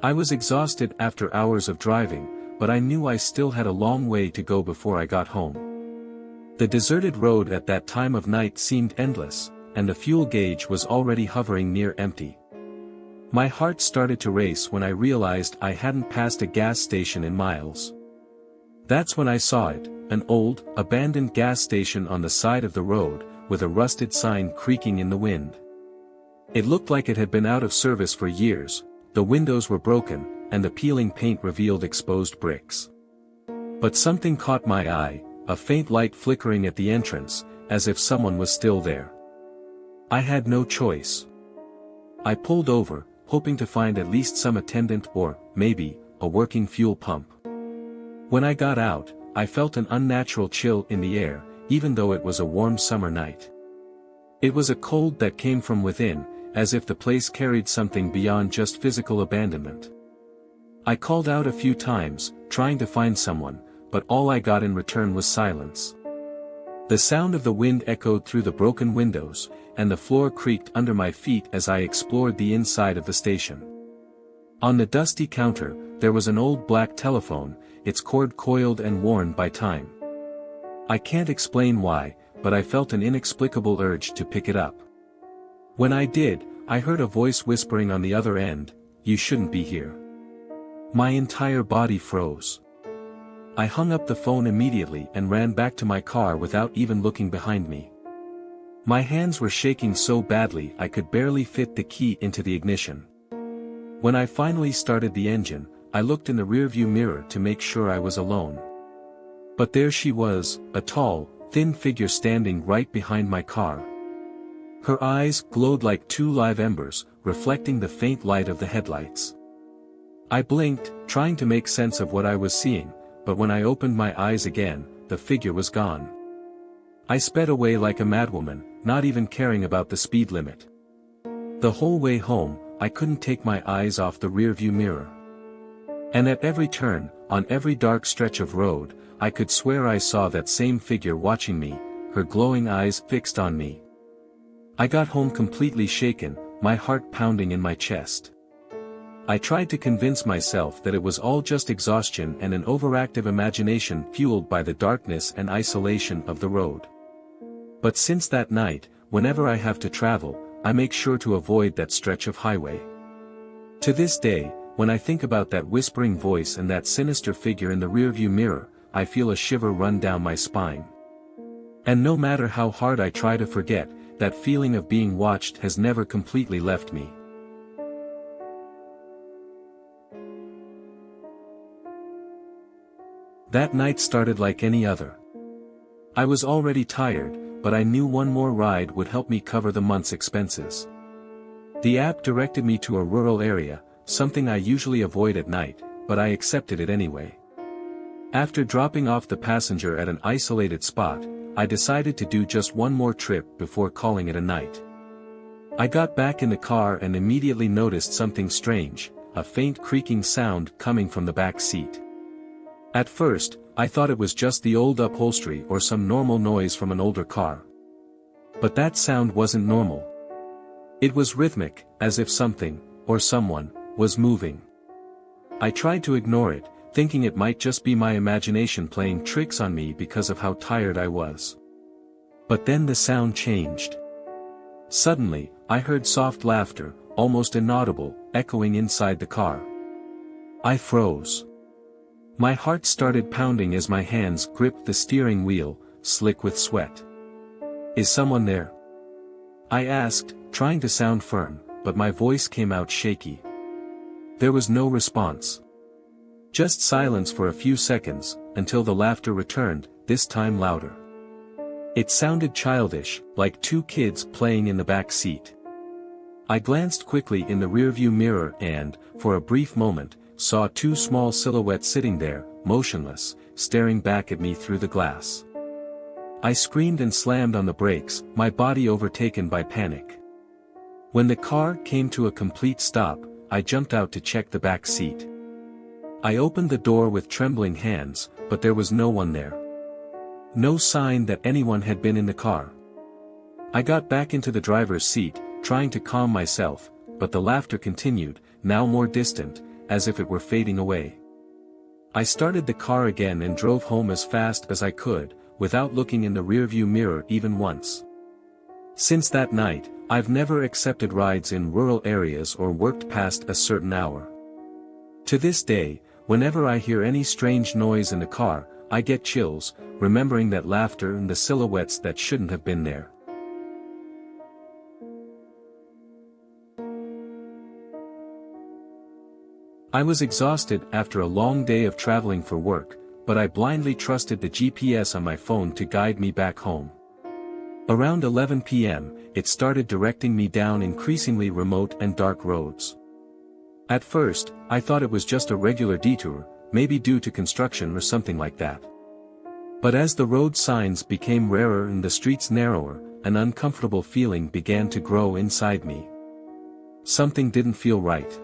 I was exhausted after hours of driving, but I knew I still had a long way to go before I got home. The deserted road at that time of night seemed endless, and the fuel gauge was already hovering near empty. My heart started to race when I realized I hadn't passed a gas station in miles. That's when I saw it, an old, abandoned gas station on the side of the road, with a rusted sign creaking in the wind. It looked like it had been out of service for years, the windows were broken, and the peeling paint revealed exposed bricks. But something caught my eye, a faint light flickering at the entrance, as if someone was still there. I had no choice. I pulled over, hoping to find at least some attendant or, maybe, a working fuel pump. When I got out, I felt an unnatural chill in the air, even though it was a warm summer night. It was a cold that came from within, as if the place carried something beyond just physical abandonment. I called out a few times, trying to find someone, but all I got in return was silence. The sound of the wind echoed through the broken windows, and the floor creaked under my feet as I explored the inside of the station. On the dusty counter, there was an old black telephone, its cord coiled and worn by time. I can't explain why, but I felt an inexplicable urge to pick it up. When I did, I heard a voice whispering on the other end, "You shouldn't be here." My entire body froze. I hung up the phone immediately and ran back to my car without even looking behind me. My hands were shaking so badly I could barely fit the key into the ignition. When I finally started the engine, I looked in the rearview mirror to make sure I was alone. But there she was, a tall, thin figure standing right behind my car. Her eyes glowed like two live embers, reflecting the faint light of the headlights. I blinked, trying to make sense of what I was seeing, but when I opened my eyes again, the figure was gone. I sped away like a madwoman, not even caring about the speed limit. The whole way home, I couldn't take my eyes off the rearview mirror. And at every turn, on every dark stretch of road, I could swear I saw that same figure watching me, her glowing eyes fixed on me. I got home completely shaken, my heart pounding in my chest. I tried to convince myself that it was all just exhaustion and an overactive imagination fueled by the darkness and isolation of the road. But since that night, whenever I have to travel, I make sure to avoid that stretch of highway. To this day, when I think about that whispering voice and that sinister figure in the rearview mirror, I feel a shiver run down my spine. And no matter how hard I try to forget, that feeling of being watched has never completely left me. That night started like any other. I was already tired, but I knew one more ride would help me cover the month's expenses. The app directed me to a rural area, something I usually avoid at night, but I accepted it anyway. After dropping off the passenger at an isolated spot, I decided to do just one more trip before calling it a night. I got back in the car and immediately noticed something strange, a faint creaking sound coming from the back seat. At first, I thought it was just the old upholstery or some normal noise from an older car. But that sound wasn't normal. It was rhythmic, as if something, or someone, was moving. I tried to ignore it, thinking it might just be my imagination playing tricks on me because of how tired I was. But then the sound changed. Suddenly, I heard soft laughter, almost inaudible, echoing inside the car. I froze. My heart started pounding as my hands gripped the steering wheel, slick with sweat. "Is someone there?" I asked, trying to sound firm, but my voice came out shaky. There was no response. Just silence for a few seconds, until the laughter returned, this time louder. It sounded childish, like two kids playing in the back seat. I glanced quickly in the rearview mirror and, for a brief moment, saw two small silhouettes sitting there, motionless, staring back at me through the glass. I screamed and slammed on the brakes, my body overtaken by panic. When the car came to a complete stop, I jumped out to check the back seat. I opened the door with trembling hands, but there was no one there. No sign that anyone had been in the car. I got back into the driver's seat, trying to calm myself, but the laughter continued, now more distant, as if it were fading away. I started the car again and drove home as fast as I could, without looking in the rearview mirror even once. Since that night, I've never accepted rides in rural areas or worked past a certain hour. To this day, whenever I hear any strange noise in the car, I get chills, remembering that laughter and the silhouettes that shouldn't have been there. I was exhausted after a long day of traveling for work, but I blindly trusted the GPS on my phone to guide me back home. Around 11 p.m., it started directing me down increasingly remote and dark roads. At first, I thought it was just a regular detour, maybe due to construction or something like that. But as the road signs became rarer and the streets narrower, an uncomfortable feeling began to grow inside me. Something didn't feel right.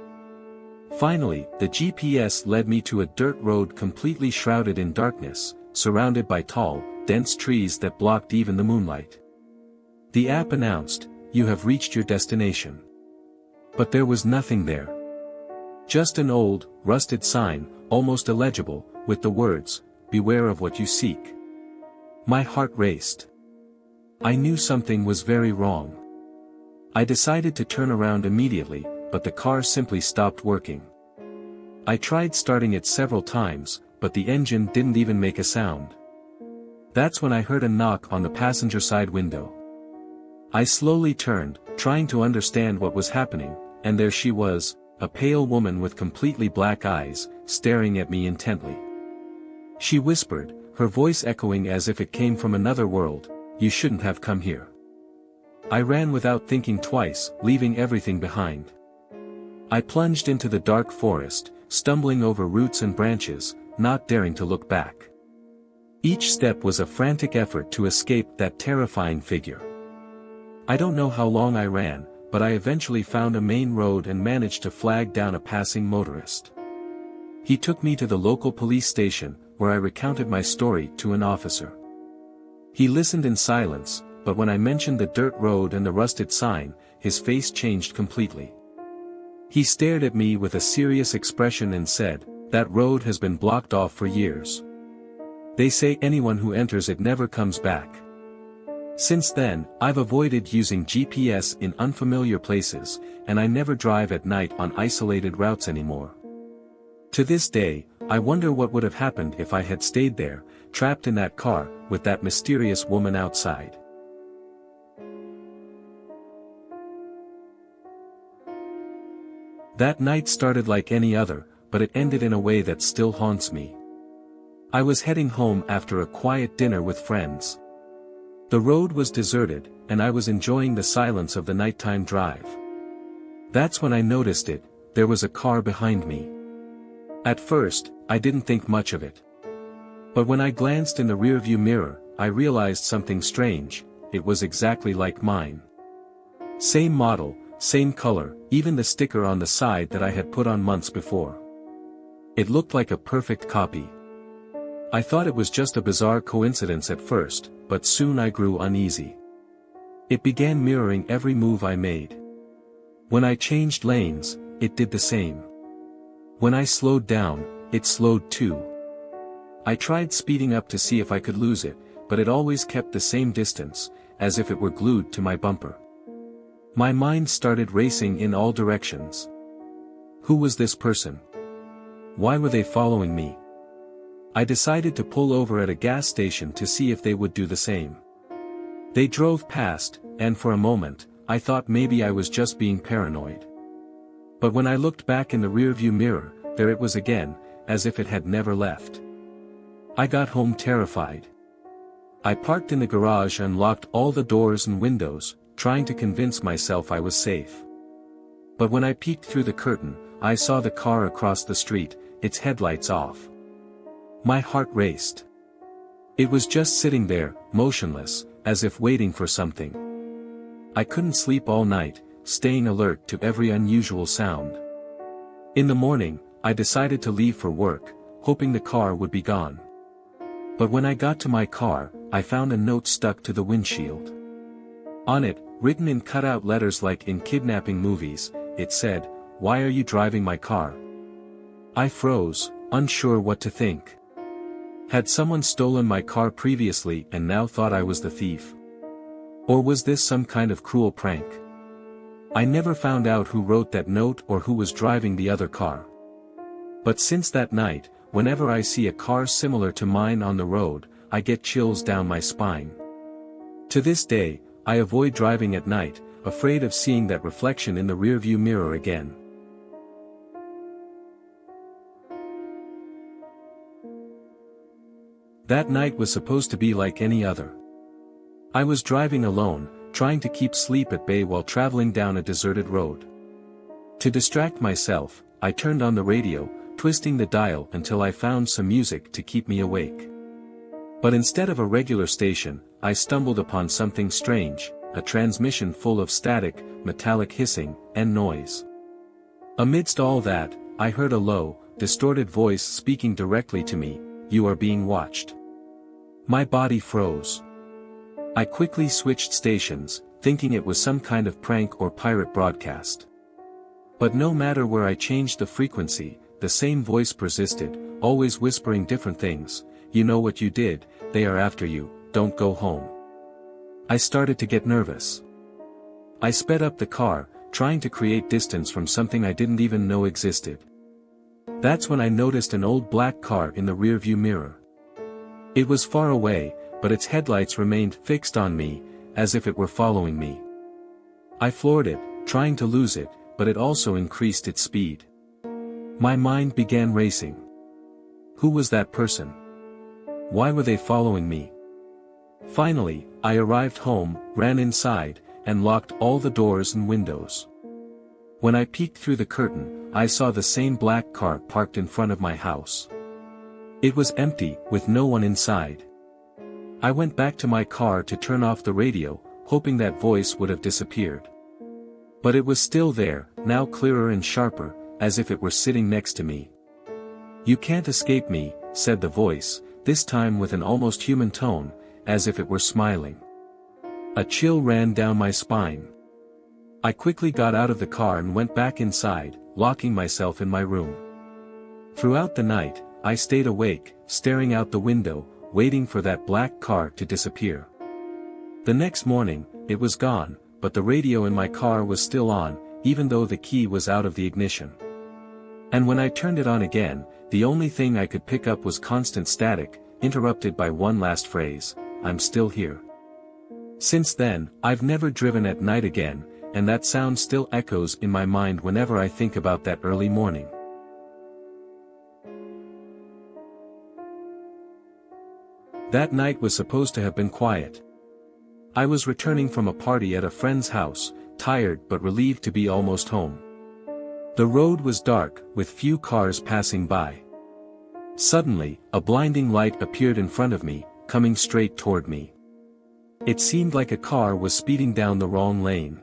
Finally, the GPS led me to a dirt road completely shrouded in darkness, surrounded by tall, dense trees that blocked even the moonlight. The app announced, "You have reached your destination." But there was nothing there. Just an old, rusted sign, almost illegible, with the words, "Beware of what you seek." My heart raced. I knew something was very wrong. I decided to turn around immediately, but the car simply stopped working. I tried starting it several times, but the engine didn't even make a sound. That's when I heard a knock on the passenger side window. I slowly turned, trying to understand what was happening, and there she was, a pale woman with completely black eyes, staring at me intently. She whispered, her voice echoing as if it came from another world, "You shouldn't have come here." I ran without thinking twice, leaving everything behind. I plunged into the dark forest, stumbling over roots and branches, not daring to look back. Each step was a frantic effort to escape that terrifying figure. I don't know how long I ran, but I eventually found a main road and managed to flag down a passing motorist. He took me to the local police station, where I recounted my story to an officer. He listened in silence, but when I mentioned the dirt road and the rusted sign, his face changed completely. He stared at me with a serious expression and said, "That road has been blocked off for years. They say anyone who enters it never comes back." Since then, I've avoided using GPS in unfamiliar places, and I never drive at night on isolated routes anymore. To this day, I wonder what would have happened if I had stayed there, trapped in that car, with that mysterious woman outside. That night started like any other, but it ended in a way that still haunts me. I was heading home after a quiet dinner with friends. The road was deserted, and I was enjoying the silence of the nighttime drive. That's when I noticed it, there was a car behind me. At first, I didn't think much of it. But when I glanced in the rearview mirror, I realized something strange, it was exactly like mine. Same model, same color, even the sticker on the side that I had put on months before. It looked like a perfect copy. I thought it was just a bizarre coincidence at first, but soon I grew uneasy. It began mirroring every move I made. When I changed lanes, it did the same. When I slowed down, it slowed too. I tried speeding up to see if I could lose it, but it always kept the same distance, as if it were glued to my bumper. My mind started racing in all directions. Who was this person? Why were they following me? I decided to pull over at a gas station to see if they would do the same. They drove past, and for a moment, I thought maybe I was just being paranoid. But when I looked back in the rearview mirror, there it was again, as if it had never left. I got home terrified. I parked in the garage and locked all the doors and windows, trying to convince myself I was safe. But when I peeked through the curtain, I saw the car across the street, its headlights off. My heart raced. It was just sitting there, motionless, as if waiting for something. I couldn't sleep all night, staying alert to every unusual sound. In the morning, I decided to leave for work, hoping the car would be gone. But when I got to my car, I found a note stuck to the windshield. On it, written in cut-out letters like in kidnapping movies, it said, "Why are you driving my car? I froze, unsure what to think. Had someone stolen my car previously and now thought I was the thief? Or was this some kind of cruel prank? I never found out who wrote that note or who was driving the other car. But since that night, whenever I see a car similar to mine on the road, I get chills down my spine. To this day, I avoid driving at night, afraid of seeing that reflection in the rearview mirror again. That night was supposed to be like any other. I was driving alone, trying to keep sleep at bay while traveling down a deserted road. To distract myself, I turned on the radio, twisting the dial until I found some music to keep me awake. But instead of a regular station, I stumbled upon something strange, a transmission full of static, metallic hissing, and noise. Amidst all that, I heard a low, distorted voice speaking directly to me, "You are being watched." My body froze. I quickly switched stations, thinking it was some kind of prank or pirate broadcast. But no matter where I changed the frequency, the same voice persisted, always whispering different things. "You know what you did, they are after you, don't go home." I started to get nervous. I sped up the car, trying to create distance from something I didn't even know existed. That's when I noticed an old black car in the rearview mirror. It was far away, but its headlights remained fixed on me, as if it were following me. I floored it, trying to lose it, but it also increased its speed. My mind began racing. Who was that person? Why were they following me? Finally, I arrived home, ran inside, and locked all the doors and windows. When I peeked through the curtain, I saw the same black car parked in front of my house. It was empty, with no one inside. I went back to my car to turn off the radio, hoping that voice would have disappeared. But it was still there, now clearer and sharper, as if it were sitting next to me. "You can't escape me," said the voice, this time with an almost human tone, as if it were smiling. A chill ran down my spine. I quickly got out of the car and went back inside, locking myself in my room. Throughout the night, I stayed awake, staring out the window, waiting for that black car to disappear. The next morning, it was gone, but the radio in my car was still on, even though the key was out of the ignition. And when I turned it on again, the only thing I could pick up was constant static, interrupted by one last phrase, "I'm still here." Since then, I've never driven at night again, and that sound still echoes in my mind whenever I think about that early morning. That night was supposed to have been quiet. I was returning from a party at a friend's house, tired but relieved to be almost home. The road was dark, with few cars passing by. Suddenly, a blinding light appeared in front of me, coming straight toward me. It seemed like a car was speeding down the wrong lane.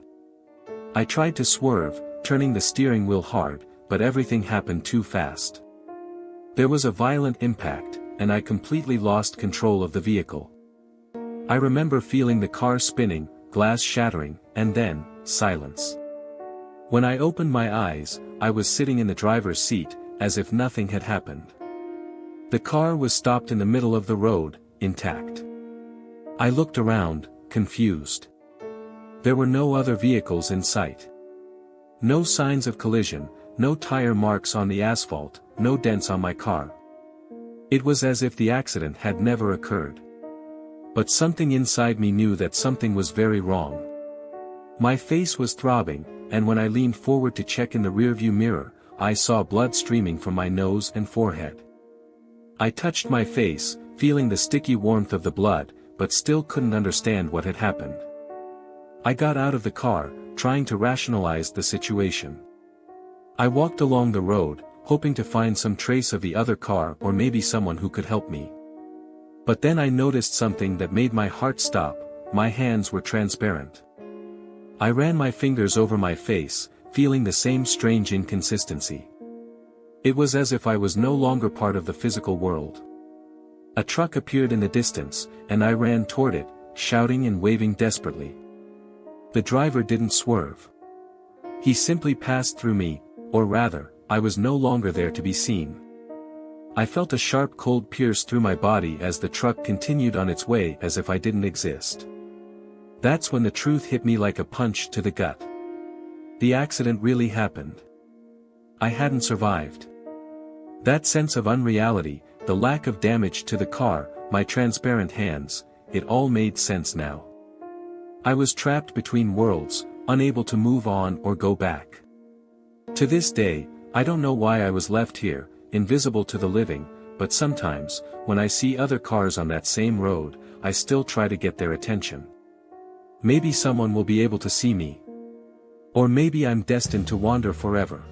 I tried to swerve, turning the steering wheel hard, but everything happened too fast. There was a violent impact, and I completely lost control of the vehicle. I remember feeling the car spinning, glass shattering, and then, silence. When I opened my eyes, I was sitting in the driver's seat, as if nothing had happened. The car was stopped in the middle of the road, intact. I looked around, confused. There were no other vehicles in sight. No signs of collision, no tire marks on the asphalt, no dents on my car. It was as if the accident had never occurred. But something inside me knew that something was very wrong. My face was throbbing, and when I leaned forward to check in the rearview mirror, I saw blood streaming from my nose and forehead. I touched my face, feeling the sticky warmth of the blood, but still couldn't understand what had happened. I got out of the car, trying to rationalize the situation. I walked along the road, hoping to find some trace of the other car or maybe someone who could help me. But then I noticed something that made my heart stop. My hands were transparent. I ran my fingers over my face, feeling the same strange inconsistency. It was as if I was no longer part of the physical world. A truck appeared in the distance, and I ran toward it, shouting and waving desperately. The driver didn't swerve. He simply passed through me, or rather, I was no longer there to be seen. I felt a sharp cold pierce through my body as the truck continued on its way as if I didn't exist. That's when the truth hit me like a punch to the gut. The accident really happened. I hadn't survived. That sense of unreality, the lack of damage to the car, my transparent hands, it all made sense now. I was trapped between worlds, unable to move on or go back. To this day, I don't know why I was left here, invisible to the living, but sometimes, when I see other cars on that same road, I still try to get their attention. Maybe someone will be able to see me. Or maybe I'm destined to wander forever.